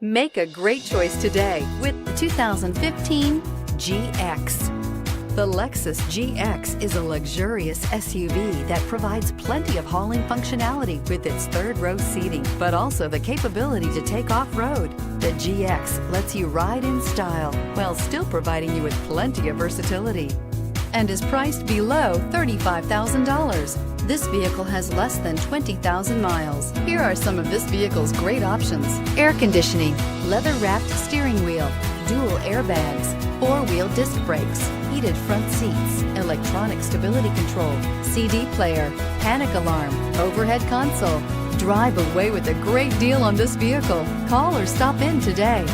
Make a great choice today with the 2015 GX. The Lexus GX is a luxurious SUV that provides plenty of hauling functionality with its third-row seating, but also the capability to take off-road. The GX lets you ride in style while still providing you with plenty of versatility and is priced below $35,000. This vehicle has less than 20,000 miles. Here are some of this vehicle's great options: air conditioning, leather-wrapped steering wheel, dual airbags, four-wheel disc brakes, heated front seats, electronic stability control, CD player, panic alarm, overhead console. Drive away with a great deal on this vehicle. Call or stop in today.